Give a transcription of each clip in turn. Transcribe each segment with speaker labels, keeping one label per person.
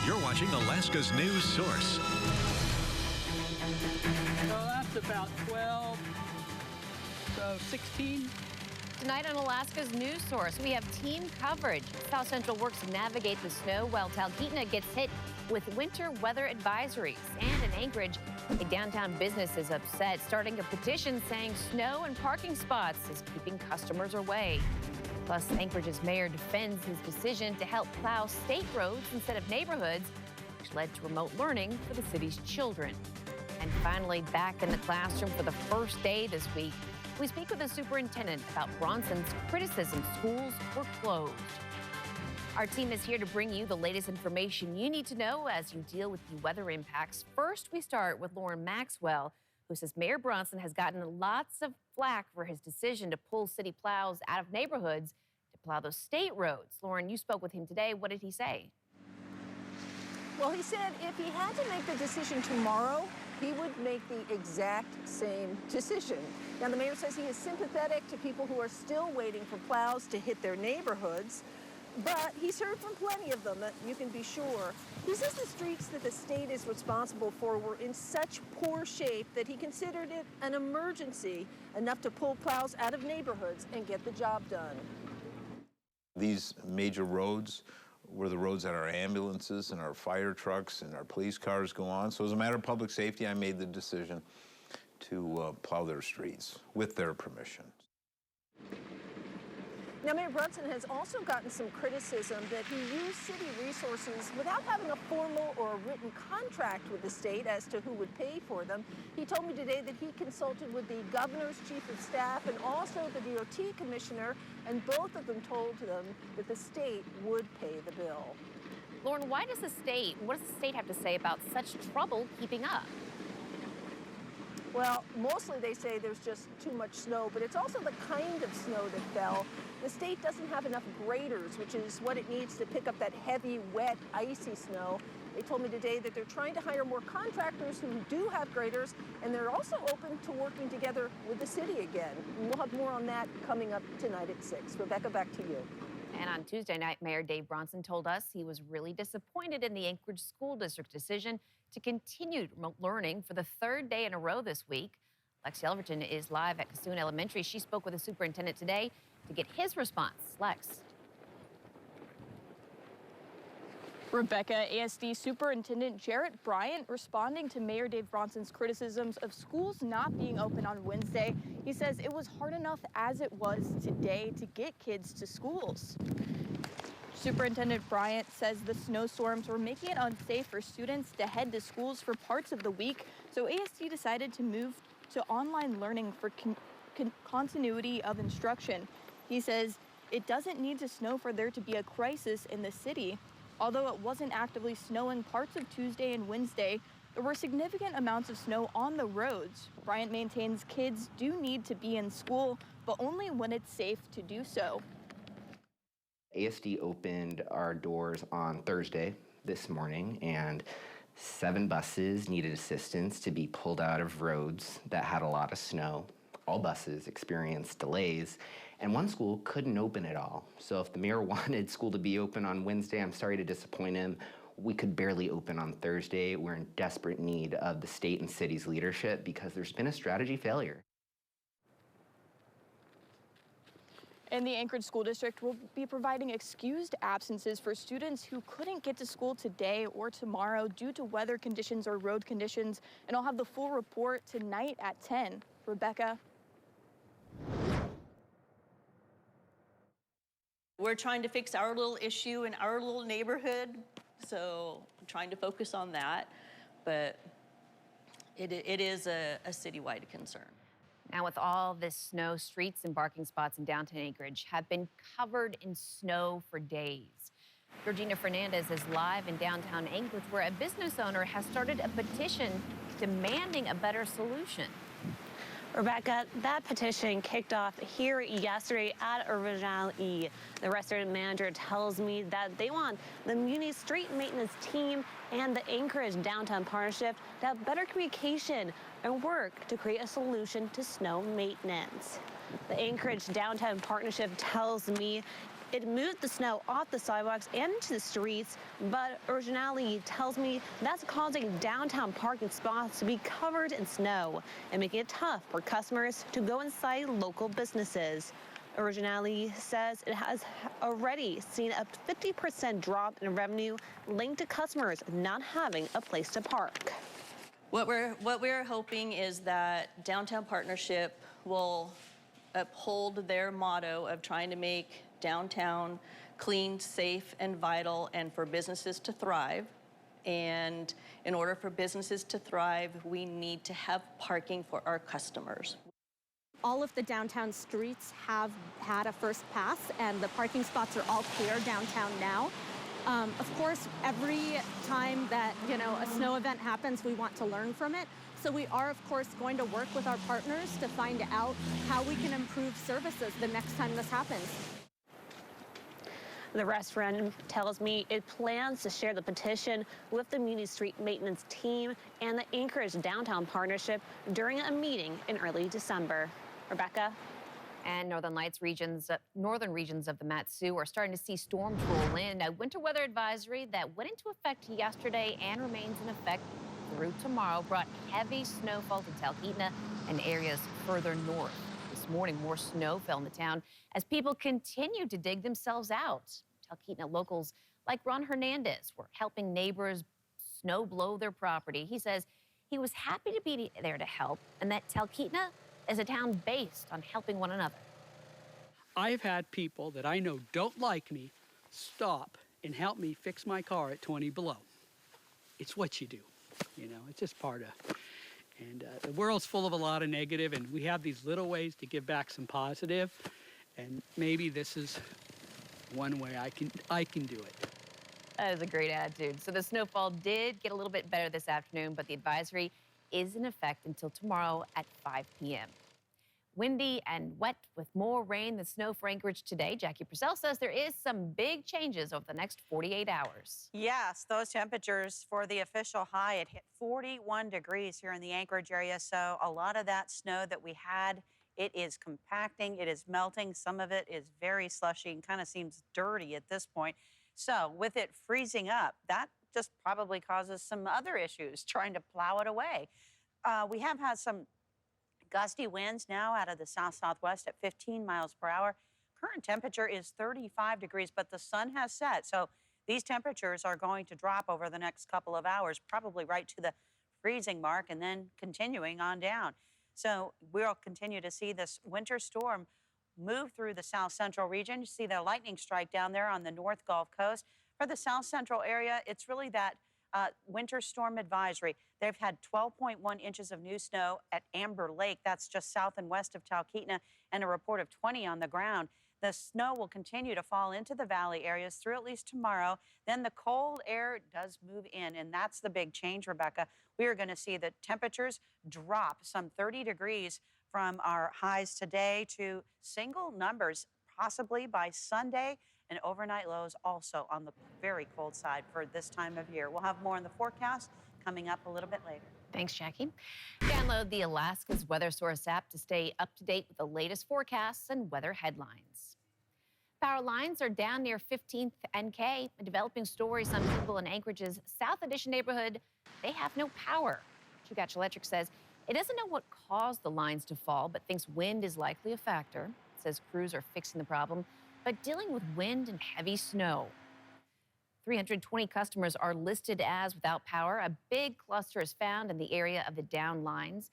Speaker 1: You're watching Alaska's news source.
Speaker 2: So that's about 12, so 16.
Speaker 3: Tonight on Alaska's news source, we have team coverage. South Central works to navigate the snow while Talkeetna gets hit with winter weather advisories. And in Anchorage, a downtown business is upset, starting a petition saying snow and parking spots is keeping customers away. Plus, Anchorage's mayor defends his decision to help plow state roads instead of neighborhoods, which led to remote learning for the city's children. And finally, back in the classroom for the first day this week, we speak with the superintendent about Bronson's criticism schools were closed. Our team is here to bring you the latest information you need to know as you deal with the weather impacts. First, we start with Lauren Maxwell, who says Mayor Bronson has gotten lots of flack for his decision to pull city plows out of neighborhoods to plow those state roads. Lauren, you spoke with him today. What did he say?
Speaker 4: Well, he said if he had to make the decision tomorrow, he would make the exact same decision. Now, the mayor says he is sympathetic to people who are still waiting for plows to hit their neighborhoods, but he's heard from plenty of them, that you can be sure. He says the streets that the state is responsible for were in such poor shape that he considered it an emergency enough to pull plows out of neighborhoods and get the job done.
Speaker 5: These major roads were the roads that our ambulances and our fire trucks and our police cars go on. So as a matter of public safety, I made the decision to plow their streets with their permission.
Speaker 4: Now, Mayor Bronson has also gotten some criticism that he used city resources without having a formal or a written contract with the state as to who would pay for them. He told me today that he consulted with the governor's chief of staff and also the DOT commissioner, and both of them told them that the state would pay the bill.
Speaker 3: Lauren, what does the state have to say about such trouble keeping up?
Speaker 4: Well, mostly they say there's just too much snow, but it's also the kind of snow that fell. The state doesn't have enough graders, which is what it needs to pick up that heavy, wet, icy snow. They told me today that they're trying to hire more contractors who do have graders, and they're also open to working together with the city again. And we'll have more on that coming up tonight at 6. Rebecca, back to you.
Speaker 3: And on Tuesday night, Mayor Dave Bronson told us he was really disappointed in the Anchorage School District's decision to continue remote learning for the third day in a row this week. Lexi Elverton is live at Cassoon Elementary. She spoke with the superintendent today to get his response. Lex.
Speaker 6: Rebecca, ASD Superintendent Jarrett Bryant responding to Mayor Dave Bronson's criticisms of schools not being open on Wednesday. He says it was hard enough as it was today to get kids to schools. Superintendent Bryant says the snowstorms were making it unsafe for students to head to schools for parts of the week, so ASD decided to move to online learning for continuity of instruction. He says it doesn't need to snow for there to be a crisis in the city. Although it wasn't actively snowing parts of Tuesday and Wednesday, there were significant amounts of snow on the roads. Bryant maintains kids do need to be in school, but only when it's safe to do so.
Speaker 7: ASD opened our doors on Thursday this morning, and 7 buses needed assistance to be pulled out of roads that had a lot of snow. All buses experienced delays, and one school couldn't open at all. So if the mayor wanted school to be open on Wednesday, I'm sorry to disappoint him. We could barely open on Thursday. We're in desperate need of the state and city's leadership because there's been a strategy failure.
Speaker 6: And the Anchorage School District will be providing excused absences for students who couldn't get to school today or tomorrow due to weather conditions or road conditions. And I'll have the full report tonight at 10. Rebecca.
Speaker 8: We're trying to fix our little issue in our little neighborhood, so I'm trying to focus on that, but it is a citywide concern.
Speaker 3: Now, with all this snow, streets and parking spots in downtown Anchorage have been covered in snow for days. Georgina Fernandez is live in downtown Anchorage, where a business owner has started a petition demanding a better solution.
Speaker 9: Rebecca, that petition kicked off here yesterday at Original E. The restaurant manager tells me that they want the Muni Street Maintenance Team and the Anchorage Downtown Partnership to have better communication and work to create a solution to snow maintenance. The Anchorage Downtown Partnership tells me it moved the snow off the sidewalks and into the streets, but originality tells me that's causing downtown parking spots to be covered in snow and making it tough for customers to go inside local businesses. Originality says it has already seen a 50% drop in revenue linked to customers not having a place to park.
Speaker 8: What we're hoping is that Downtown Partnership will uphold their motto of trying to make downtown clean, safe, and vital, and for businesses to thrive. And in order for businesses to thrive, we need to have parking for our customers.
Speaker 10: All of the downtown streets have had a first pass, and the parking spots are all clear downtown now. Of course, every time that, a snow event happens, we want to learn from it. So we are, of course, going to work with our partners to find out how we can improve services the next time this happens.
Speaker 9: The restaurant tells me it plans to share the petition with the Muni Street Maintenance team and the Anchorage Downtown Partnership during a meeting in early December. Rebecca?
Speaker 3: And northern regions of the Mat-Su are starting to see storms roll in. A winter weather advisory that went into effect yesterday and remains in effect through tomorrow brought heavy snowfall to Talkeetna and areas further north. This morning, more snow fell in the town as people continued to dig themselves out. Talkeetna locals like Ron Hernandez were helping neighbors snow blow their property. He says he was happy to be there to help and that Talkeetna is a town based on helping one another.
Speaker 2: I've had people that I know don't like me stop and help me fix my car at 20 below. It's what you do, it's just part of. And the world's full of a lot of negative, and we have these little ways to give back some positive, and maybe this is one way I can do it.
Speaker 3: That is a great attitude. So the snowfall did get a little bit better this afternoon, but the advisory is in effect until tomorrow at 5 p.m. Windy and wet with more rain than snow for Anchorage today. Jackie Purcell says there is some big changes over the next 48 hours.
Speaker 11: Yes, those temperatures for the official high, it hit 41 degrees here in the Anchorage area. So a lot of that snow that we had, it is compacting, it is melting. Some of it is very slushy and kind of seems dirty at this point. So with it freezing up, that just probably causes some other issues trying to plow it away. We have had some gusty winds now out of the south-southwest at 15 miles per hour. Current temperature is 35 degrees, but the sun has set. So these temperatures are going to drop over the next couple of hours, probably right to the freezing mark and then continuing on down. So we'll continue to see this winter storm move through the south central region. You see the lightning strike down there on the North Gulf Coast. For the south central area, it's really that winter storm advisory. They've had 12.1 inches of new snow at Amber Lake. That's just south and west of Talkeetna, and a report of 20 on the ground. The snow will continue to fall into the valley areas through at least tomorrow. Then the cold air does move in, and that's the big change, Rebecca. We are going to see the temperatures drop some 30 degrees from our highs today to single numbers, possibly by Sunday, and overnight lows also on the very cold side for this time of year. We'll have more in the forecast coming up a little bit later.
Speaker 3: Thanks, Jackie. Download the Alaska's Weather Source app to stay up to date with the latest forecasts and weather headlines. Power lines are down near 15th and K. A developing story, some people in Anchorage's South Addition neighborhood, they have no power. Chugach Electric says it doesn't know what caused the lines to fall, but thinks wind is likely a factor. It says crews are fixing the problem, but dealing with wind and heavy snow. 320 customers are listed as without power. A big cluster is found in the area of the down lines.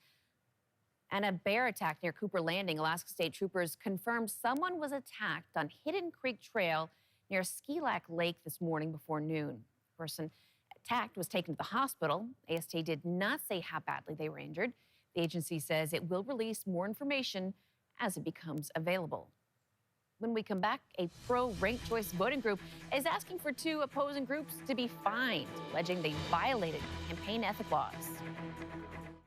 Speaker 3: And a bear attack near Cooper Landing. Alaska State Troopers confirmed someone was attacked on Hidden Creek Trail near Skilac Lake this morning before noon. The person attacked was taken to the hospital. AST did not say how badly they were injured. The agency says it will release more information as it becomes available. When we come back, a pro-ranked choice voting group is asking for two opposing groups to be fined, alleging they violated campaign ethic laws.